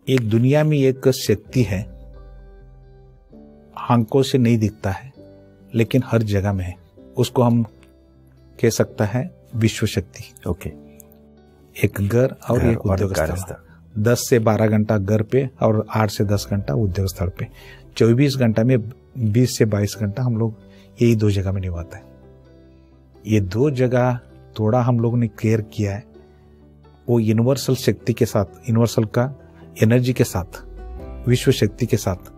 एक दुनिया में एक शक्ति है, आंखों से नहीं दिखता है लेकिन हर जगह में है, उसको हम कह सकता है विश्व शक्ति। ओके। एक घर और एक उद्योग स्थल, 10 से 12 घंटा घर पे और 8 से 10 घंटा उद्योग स्थल पे, 24 घंटा में 20 से 22 घंटा हम लोग यही 2 जगह में निभाते हैं। ये 2 जगह थोड़ा हम लोगों ने केयर किया है, वो यूनिवर्सल शक्ति के साथ, यूनिवर्सल का एनर्जी के साथ, विश्व शक्ति के साथ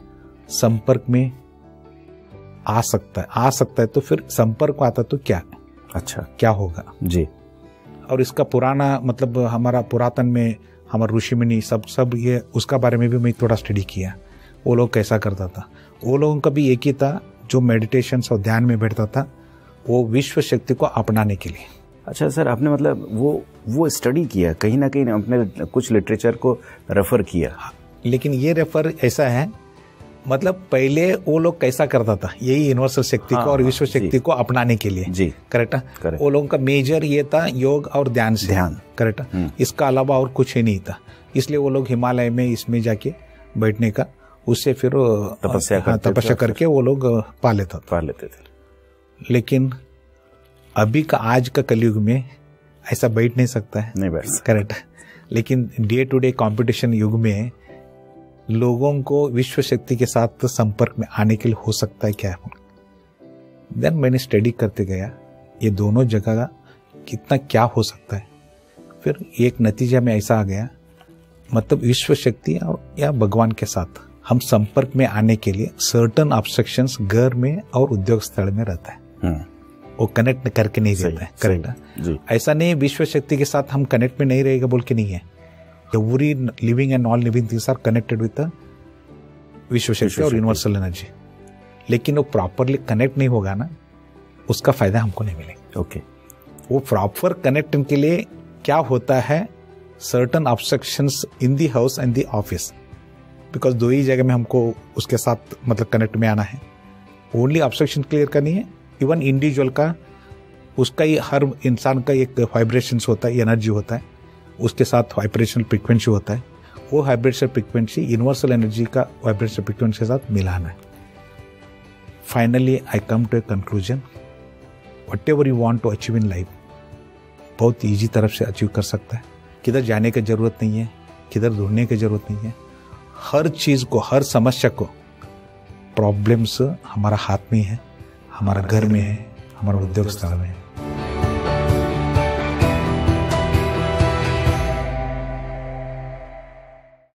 संपर्क में आ सकता है तो फिर संपर्क आता तो क्या, अच्छा क्या होगा जी। और इसका पुराना मतलब हमारा पुरातन में हमारे ऋषि मुनि सब ये उसका बारे में भी मैं थोड़ा स्टडी किया, वो लोग कैसा करता था। वो लोगों का भी एक ही था, जो मेडिटेशन और ध्यान में बैठता था वो विश्व शक्ति को अपनाने के लिए। अच्छा सर, आपने मतलब वो स्टडी किया, कहीं ना कहीं आपने कुछ लिटरेचर को रेफर किया। लेकिन ये रेफर ऐसा है, मतलब पहले वो लोग कैसा करता था, यही यूनिवर्सल शक्ति को और विश्व शक्ति को अपनाने के लिए जी, करेक्ट। वो लोगों का मेजर ये था योग और ध्यान से, करेक्ट। इसका अलावा और कुछ ही नहीं था, इसलिए वो लोग हिमालय में इसमें जाके बैठने का, उससे फिर तपस्या करके वो लोग पा लेते थे। लेकिन अभी का आज का कलयुग में ऐसा बैठ नहीं सकता है, नहीं बैठ, करेक्ट। लेकिन डे टू डे कंपटीशन युग में लोगों को विश्व शक्ति के साथ संपर्क में आने के लिए हो सकता है क्या है। देन मैंने स्टडी करते गया ये दोनों जगह का कितना क्या हो सकता है, फिर एक नतीजा में ऐसा आ गया, मतलब विश्व शक्ति और या भगवान के साथ हम संपर्क में आने के लिए सर्टन ऑब्स्ट्रक्शंस घर में और उद्योग स्थल में रहता है, वो कनेक्ट करके नहीं देता है, करेक्ट। ऐसा नहीं विश्व शक्ति के साथ हम कनेक्ट में नहीं रहेगा बोल के नहीं है, every living and non living things are connected with the विश्व शक्ति और यूनिवर्सल एनर्जी। लेकिन वो प्रॉपरली कनेक्ट नहीं होगा ना, उसका फायदा हमको नहीं मिलेगा। ओके। वो प्रॉपर कनेक्टिंग के लिए क्या होता है, certain obstructions in the house and the office, because 2 ही जगह में हमको उसके साथ मतलब कनेक्ट में आना है। ओनली ऑब्स्ट्रक्शन क्लियर करनी है, इवन इंडिविजुअल का, उसका ही हर इंसान का एक वाइब्रेशंस होता है, एनर्जी होता है, उसके साथ वाइब्रेशनल फ्रीक्वेंसी होता है, वो वाइब्रेशनल फ्रीक्वेंसी यूनिवर्सल एनर्जी का वाइब्रेशनल फ्रीक्वेंसी के साथ मिलाना है। Finally I come to a conclusion, whatever you want to achieve in life बहुत ईजी तरफ से अचीव कर सकता है। किधर जाने की जरूरत नहीं है, किधर ढूंढने की जरूरत नहीं है। हर चीज को, हर समस्या को, प्रॉब्लम्स हमारा हाथ में है, हमारा घर में है, हमारा उद्योग स्थल में है।